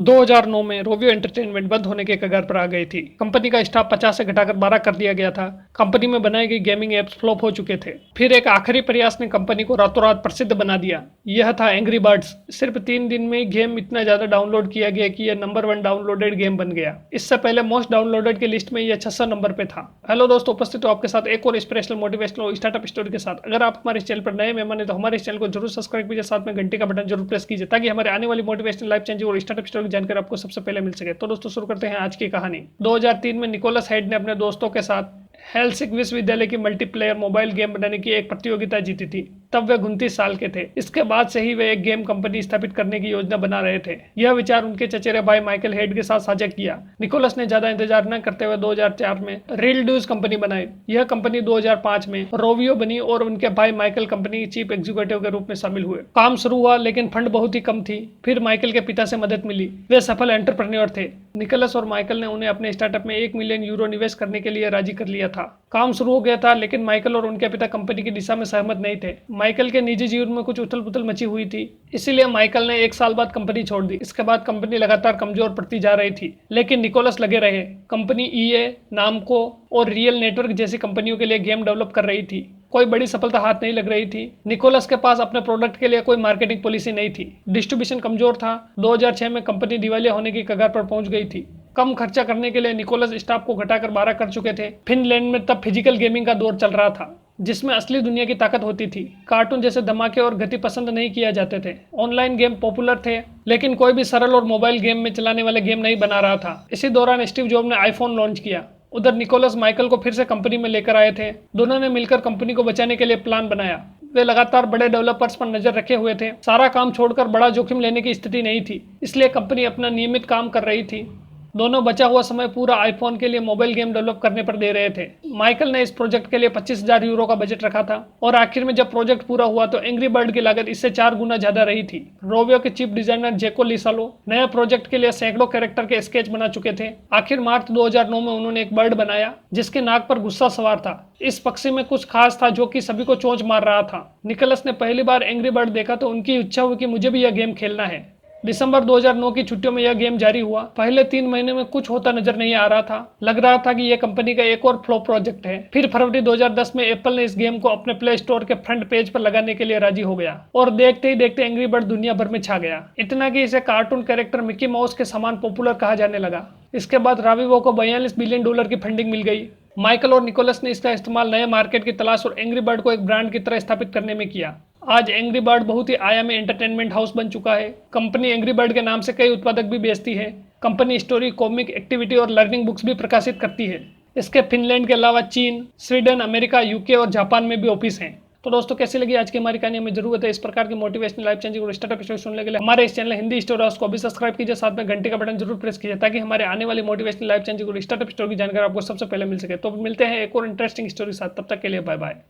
2009 में Rovio entertainment बंद होने के कगार पर आ गई थी। कंपनी का स्टाफ 50 से घटाकर 12 कर दिया गया था। कंपनी में बनाई गई गेमिंग एप्स फ्लॉप हो चुके थे। फिर एक आखिरी प्रयास ने कंपनी को रातों रात प्रसिद्ध बना दिया। यह था एंग्री बर्ड्स। सिर्फ 3 दिन में गेम इतना ज्यादा डाउनलोड किया गया कि यह नंबर 1 डाउनलोडेड गेम बन गया। इससे पहले मोस्ट डाउनलोडेड की लिस्ट में यह 600 नंबर पे था। हेलो दोस्तों, उपस्थित हो आपके साथ एक और इंस्पिरेशनल मोटिवेशनल और स्टार्टअप स्टोरी के साथ। अगर आप हमारे चैनल पर नए मेहमान हैं तो हमारे चैनल को जरूर सब्सक्राइब कीजिए, साथ में घंटे का बटन जरूर प्रेस कीजिए ताकि हमारे आने वाली मोटिवेशनल लाइफ चेंजिंग और स्टार्टअप स्टोरी की जानकारी आपको सबसे पहले मिल सके। तो दोस्तों शुरू करते हैं आज की कहानी। 2003 में निकोलस हेड ने अपने दोस्तों के साथ हेल्सिंकी विश्वविद्यालय की मल्टीप्लेयर मोबाइल गेम बनाने की एक प्रतियोगिता जीती थी। तब वे 29 साल के थे। इसके बाद से ही वे एक गेम कंपनी स्थापित करने की योजना बना रहे थे। यह विचार उनके चचेरे भाई माइकल हेड के साथ साझा किया। निकोलस ने ज्यादा इंतजार न करते हुए 2004 में रील ड्यूज कंपनी बनाई। यह कंपनी 2005 में रोवियो बनी और उनके भाई माइकल कंपनी चीफ एग्जीक्यूटिव के रूप में शामिल हुए। काम शुरू हुआ लेकिन फंड बहुत ही कम थी। फिर माइकल के पिता से मदद मिली। वे सफल एंटरप्रेन्योर थे। निकोलस और माइकल ने उन्हें अपने स्टार्टअप में 1 मिलियन यूरो निवेश करने के लिए राजी कर लिया था। काम शुरू हो गया था लेकिन माइकल और उनके पिता कंपनी की दिशा में सहमत नहीं थे। माइकल के निजी जीवन में कुछ उथल पुथल मची हुई थी, इसीलिए माइकल ने 1 साल बाद कंपनी छोड़ दी। इसके बाद कंपनी लगातार कमजोर पड़ती जा रही थी, लेकिन निकोलस लगे रहे। कंपनी ईए, नामको और रियल नेटवर्क जैसी कंपनियों के लिए गेम डेवलप कर रही थी। कोई बड़ी सफलता हाथ नहीं लग रही थी। निकोलस के पास अपने प्रोडक्ट के लिए कोई मार्केटिंग पॉलिसी नहीं थी। डिस्ट्रीब्यूशन कमजोर था। 2006 में कंपनी दिवालिया होने की कगार पर पहुंच गई थी। कम खर्चा करने के लिए निकोलस स्टाफ को घटाकर 12 कर चुके थे। फिनलैंड में तब फिजिकल गेमिंग का दौर चल रहा था, जिसमें असली दुनिया की ताकत होती थी। कार्टून जैसे धमाके और गति पसंद नहीं किया जाते थे। ऑनलाइन गेम पॉपुलर थे, लेकिन कोई भी सरल और मोबाइल गेम में चलाने वाले गेम नहीं बना रहा था। इसी दौरान स्टीव जॉब ने आईफोन लॉन्च किया। उधर निकोलस माइकल को फिर से कंपनी में लेकर आए थे। दोनों ने मिलकर कंपनी को बचाने के लिए प्लान बनाया। वे लगातार बड़े डेवलपर्स पर नजर रखे हुए थे। सारा काम छोड़कर बड़ा जोखिम लेने की स्थिति नहीं थी, इसलिए कंपनी अपना नियमित काम कर रही थी। दोनों बचा हुआ समय पूरा आईफोन के लिए मोबाइल गेम डेवलप करने पर दे रहे थे। माइकल ने इस प्रोजेक्ट के लिए 25,000 यूरो का बजट रखा था और आखिर में जब प्रोजेक्ट पूरा हुआ तो एंग्री बर्ड की लागत इससे 4 गुना ज्यादा रही थी। रोवियो के चीफ डिजाइनर जेको लिसालो नए प्रोजेक्ट के लिए सैकड़ों कैरेक्टर के स्केच बना चुके थे। आखिर मार्च 2009 में उन्होंने एक बर्ड बनाया जिसके नाक पर गुस्सा सवार था। इस पक्षी में कुछ खास था जो कि सभी को चोंच मार रहा था। निकोलस ने पहली बार एंग्री बर्ड देखा तो उनकी इच्छा हुई कि मुझे भी यह गेम खेलना है। दिसंबर 2009 की छुट्टियों में यह गेम जारी हुआ। पहले 3 महीने में कुछ होता नजर नहीं आ रहा था। लग रहा था कि यह कंपनी का एक और फ्लॉप प्रोजेक्ट है। फिर फरवरी 2010 में एप्पल ने इस गेम को अपने प्ले स्टोर के फ्रंट पेज पर लगाने के लिए राजी हो गया और देखते ही देखते एंग्री बर्ड दुनिया भर में छा गया। इतना कि इसे कार्टून कैरेक्टर मिकी माउस के समान पॉपुलर कहा जाने लगा। इसके बाद राविवो को $42 बिलियन की फंडिंग मिल गई। माइकल और निकोलस ने इसका इस्तेमाल नए मार्केट की तलाश और एंग्री बर्ड को एक ब्रांड की तरह स्थापित करने में किया। आज एंग्री बर्ड बहुत ही आयामी एंटरटेनमेंट हाउस बन चुका है। कंपनी एंग्री बर्ड के नाम से कई उत्पादक भी बेचती है। कंपनी स्टोरी, कॉमिक, एक्टिविटी और लर्निंग बुक्स भी प्रकाशित करती है। इसके फिनलैंड के अलावा चीन, स्वीडन, अमेरिका, यूके और जापान में भी ऑफिस हैं। तो दोस्तों कैसी लगी आज की हमारी कहानी? हमें जरूर है इस प्रकार की मोटिवेशनल लाइफ चेंजिंग और स्टार्टअप स्टोरी सुनने के लिए हमारे इस चैनल हिंदी स्टोरी हाउस को भी सब्सक्राइब कीजिए, साथ में घंटे का बटन जरूर प्रेस कीजिए ताकि हमारे आने वाली मोटिवेशनल लाइफ चेंजिंग और स्टार्टअप स्टोरी की जानकारी आपको सबसे पहले मिल सके। तो मिलते हैं एक और इंटरेस्टिंग स्टोरी साथ, तब तक के लिए बाय बाय।